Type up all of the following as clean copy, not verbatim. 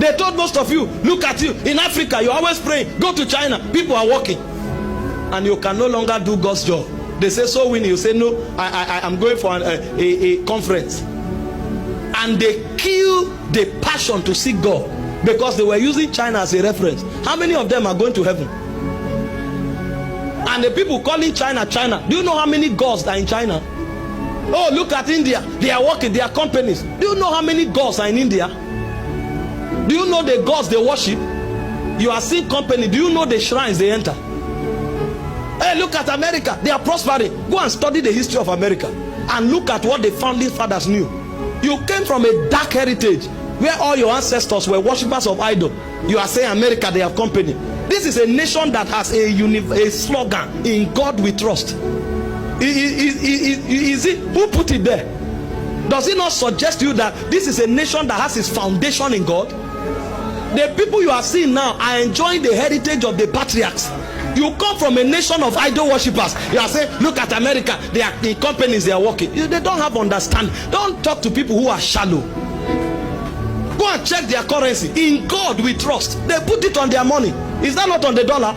They told most of you, look at you. In Africa, you're always praying. Go to China. People are working. And you can no longer do God's job. They say, so winning. You say, no, I'm going for a conference. And they kill the passion to seek God because they were using China as a reference. How many of them are going to heaven? And the people calling China, China. Do you know how many gods are in China? Oh, look at India. They are working. They are companies. Do you know how many gods are in India? Do you know the gods they worship? You are seeing company. Do you know the shrines they enter? Hey, look at America. They are prospering. Go and study the history of America and look at what the founding fathers knew. You came from a dark heritage where all your ancestors were worshippers of idol. You are saying America, they have company. This is a nation that has a slogan, in God we trust. Is it who put it there? Does it not suggest to you that this is a nation that has its foundation in God? The people you are seeing now are enjoying the heritage of the patriarchs. You come from a nation of idol worshippers. You are saying, look at America, they are in companies, they are working. They don't have understanding. Don't talk to people who are shallow. Go and check their currency. In God we trust. They put it on their money. Is that not on the dollar?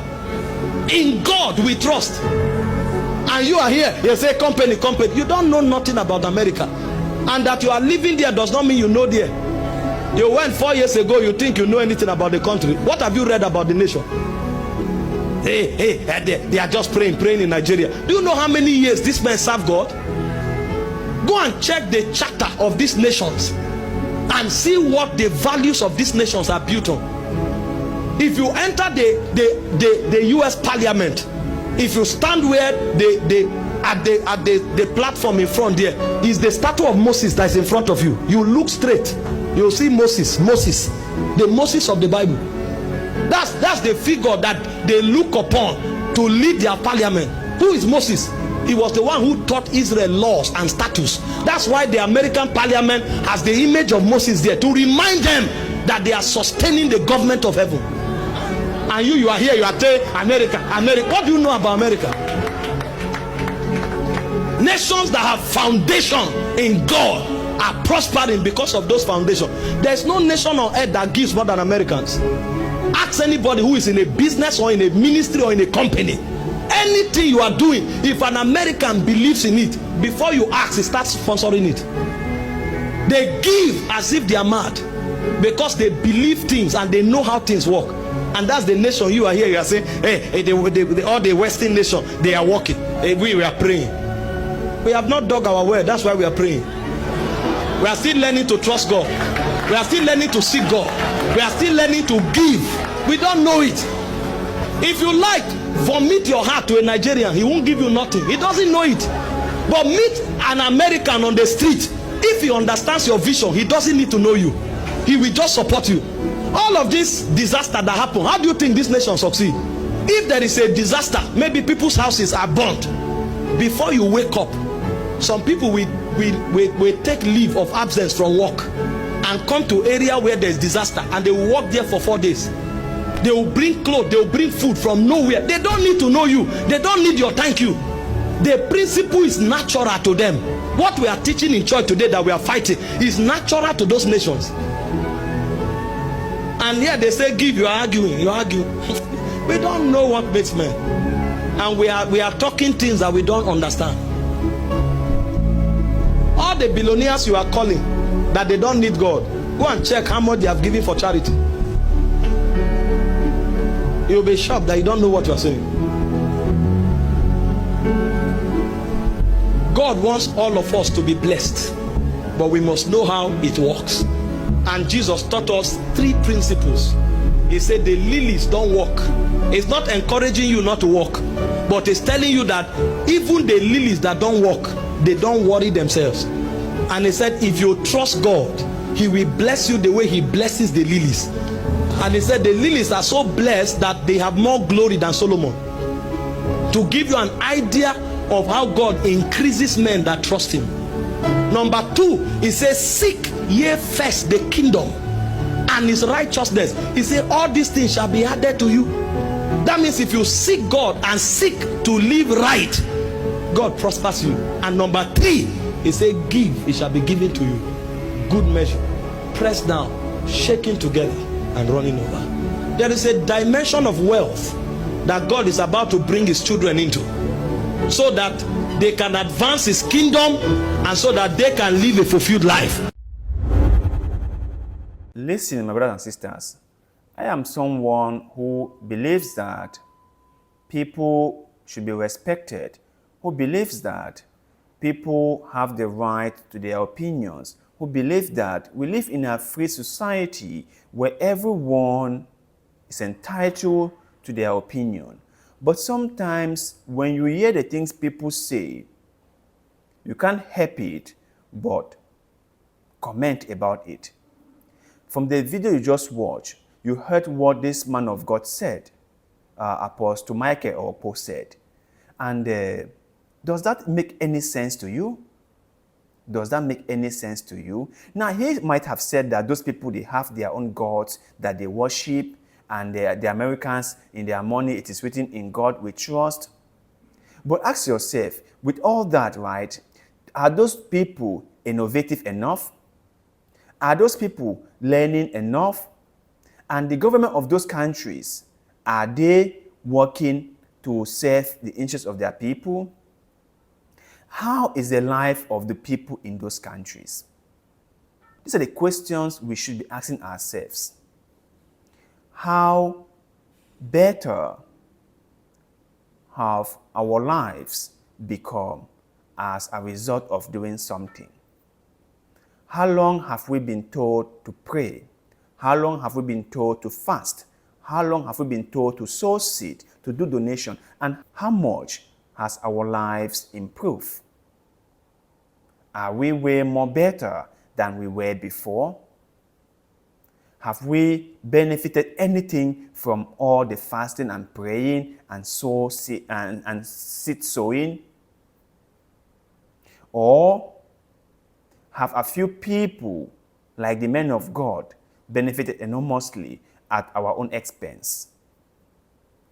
In God we trust. And you are here, you say company. You don't know nothing about America. And that you are living there does not mean you know there. You went 4 years ago, you think you know anything about the country. What have you read about the nation? They are just praying in Nigeria. Do you know how many years this man served God? Go and check the charter of these nations and see what the values of these nations are built on. If you enter the US Parliament, if you stand where the platform in front there is the statue of Moses that is in front of you. You look straight, you'll see Moses, the Moses of the Bible. That's the figure that they look upon to lead their parliament. Who is Moses? He was the one who taught Israel laws and statutes. That's why the American parliament has the image of Moses there to remind them that they are sustaining the government of heaven. And you are here, you are saying America. What do you know about America? Nations that have foundation in God are prospering because of those foundations. There's no nation on earth that gives more than Americans. Ask anybody who is in a business or in a ministry or in a company. Anything you are doing, if an American believes in it, before you ask, he starts sponsoring it. They give as if they are mad because they believe things and they know how things work. And that's the nation you are here. You are saying, hey, all the Western nation, they are working. Hey, we are praying. We have not dug our word. That's why we are praying. We are still learning to trust God. We are still learning to seek God. We are still learning to give. We don't know it. If you like, vomit your heart to a Nigerian, he won't give you nothing. He doesn't know it. But meet an American on the street. If he understands your vision, he doesn't need to know you. He will just support you. All of this disaster that happen, how do you think this nation succeed? If there is a disaster, maybe people's houses are burnt. Before you wake up, some people will take leave of absence from work and come to area where there is disaster, and they will work there for 4 days. They will bring clothes, they will bring food from nowhere. They don't need to know you. They don't need your thank you. The principle is natural to them. What we are teaching in church today that we are fighting is natural to those nations. And here they say give, you are arguing, you argue. We don't know what makes men. And we are talking things that we don't understand. All the billionaires you are calling that they don't need God, go and check how much they have given for charity. You'll be shocked that you don't know what you are saying. God wants all of us to be blessed, but we must know how it works. And Jesus taught us 3 principles. He said the lilies don't walk. It's not encouraging you not to walk, but it's telling you that even the lilies that don't walk, they don't worry themselves. And he said if you trust God, he will bless you the way he blesses the lilies. And he said the lilies are so blessed that they have more glory than Solomon. To give you an idea of how God increases men that trust him. Number 2, he says seek ye first the kingdom and his righteousness. He said all these things shall be added to you. That means if you seek God and seek to live right, God prospers you. And number 3, he said give, it shall be given to you. Good measure, pressed down, shaken together, and running over. There is a dimension of wealth that God is about to bring his children into, so that they can advance his kingdom and so that they can live a fulfilled life. Listen, my brothers and sisters, I am someone who believes that people should be respected, who believes that people have the right to their opinions, who believe that we live in a free society where everyone is entitled to their opinion. But sometimes when you hear the things people say, you can't help it but comment about it. From the video you just watched, you heard what this man of God said, Apostle Michael Orokpo said. And does that make any sense to you? Does that make any sense to you? Now, he might have said that those people, they have their own gods that they worship, and the Americans, in their money, it is written, in God we trust. But ask yourself, with all that, right, are those people innovative enough? Are those people learning enough? And the government of those countries, are they working to serve the interests of their people? How is the life of the people in those countries? These are the questions we should be asking ourselves. How better have our lives become as a result of doing something? How long have we been told to pray? How long have we been told to fast? How long have we been told to sow seed, to do donation? And how much has our lives improved? Are we way more better than we were before? Have we benefited anything from all the fasting and praying and seed sowing? Or have a few people, like the men of God, benefited enormously at our own expense?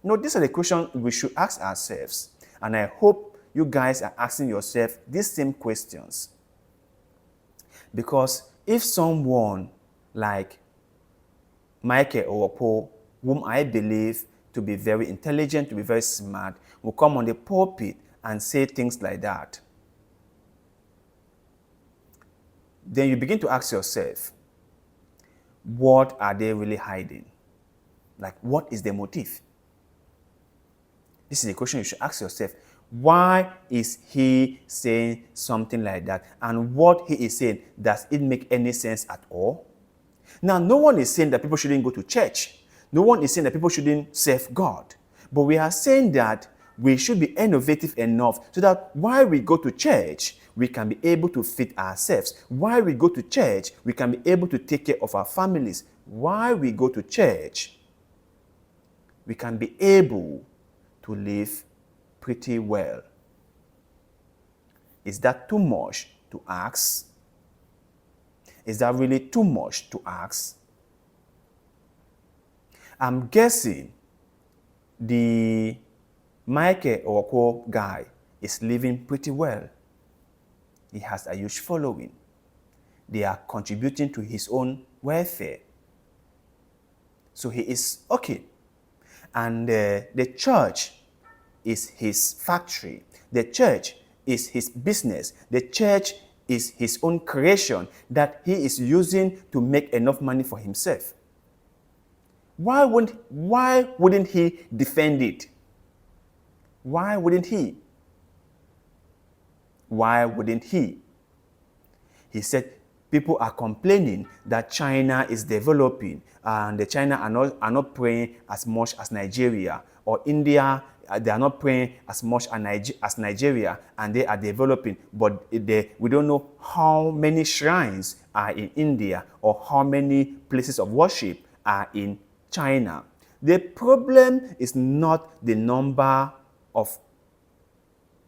No, these are the questions we should ask ourselves. And I hope you guys are asking yourself these same questions. Because if someone like Michael Orokpo, whom I believe to be very intelligent, to be very smart, will come on the pulpit and say things like that, then you begin to ask yourself, what are they really hiding? Like, what is the motive? This is a question you should ask yourself. Why is he saying something like that? And what he is saying, does it make any sense at all? Now, no one is saying that people shouldn't go to church. No one is saying that people shouldn't serve God. But we are saying that we should be innovative enough so that while we go to church, we can be able to feed ourselves. While we go to church, we can be able to take care of our families. While we go to church, we can be able to live pretty well. Is that too much to ask? Is that really too much to ask? I'm guessing the Michael Orokpo guy is living pretty well. He has a huge following. They are contributing to his own welfare. So he is okay. And the church is his factory. The church is his business. The church is his own creation that he is using to make enough money for himself. Why wouldn't he defend it? Why wouldn't he? Why wouldn't he? He said people are complaining that China is developing and the China are not praying as much as Nigeria, or India, they are not praying as much as Nigeria, and they are developing, but we don't know how many shrines are in India or how many places of worship are in China. The problem is not the number of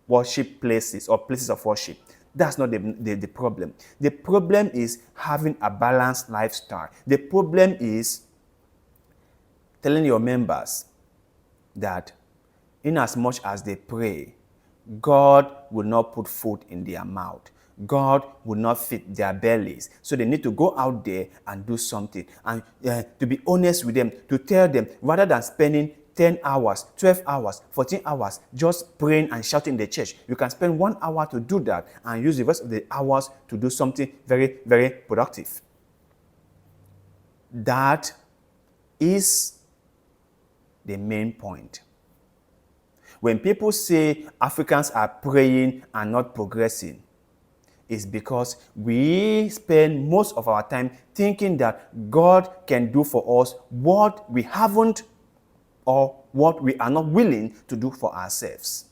worship places or places of worship. That's not the problem. The problem is having a balanced lifestyle. The problem is telling your members that in as much as they pray, God will not put food in their mouth. God will not fit their bellies. So they need to go out there and do something. And to be honest with them, to tell them, rather than spending 10 hours, 12 hours, 14 hours just praying and shouting in the church, you can spend 1 hour to do that and use the rest of the hours to do something very, very productive. That is the main point. When people say Africans are praying and not progressing, it's because we spend most of our time thinking that God can do for us what we haven't or what we are not willing to do for ourselves.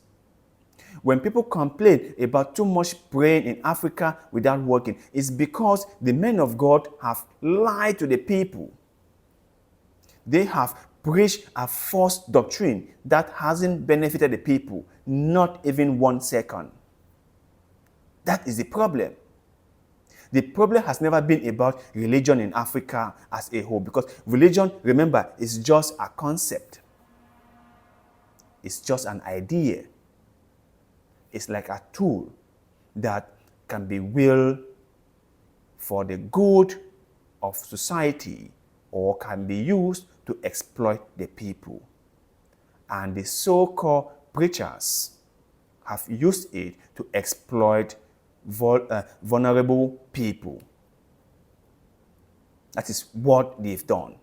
When people complain about too much praying in Africa without working, it's because the men of God have lied to the people. They have preached a false doctrine that hasn't benefited the people, not even 1 second. That is the problem. The problem has never been about religion in Africa as a whole, because religion, remember, is just a concept. It's just an idea. It's like a tool that can be wielded for the good of society or can be used to exploit the people. And the so-called preachers have used it to exploit vulnerable people. That is what they've done.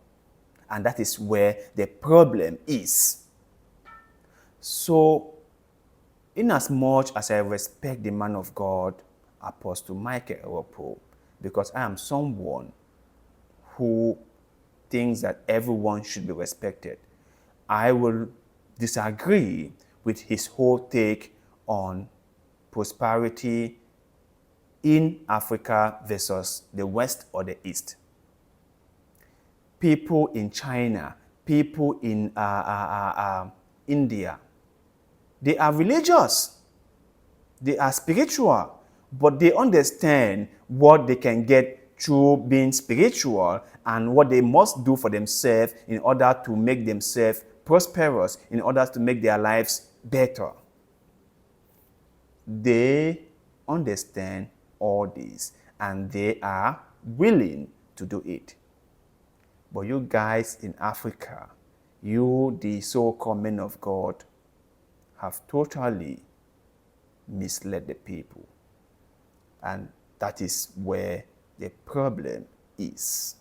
And that is where the problem is. So, in as much as I respect the man of God, Apostle Michael Orokpo, because I am someone who thinks that everyone should be respected, I will disagree with his whole take on prosperity in Africa versus the West or the East. People in China, people in India, they are religious, they are spiritual, but they understand what they can get through being spiritual and what they must do for themselves in order to make themselves prosperous, in order to make their lives better. They understand all this and they are willing to do it. But you guys in Africa, you the so-called men of God, have totally misled the people. And that is where the problem is.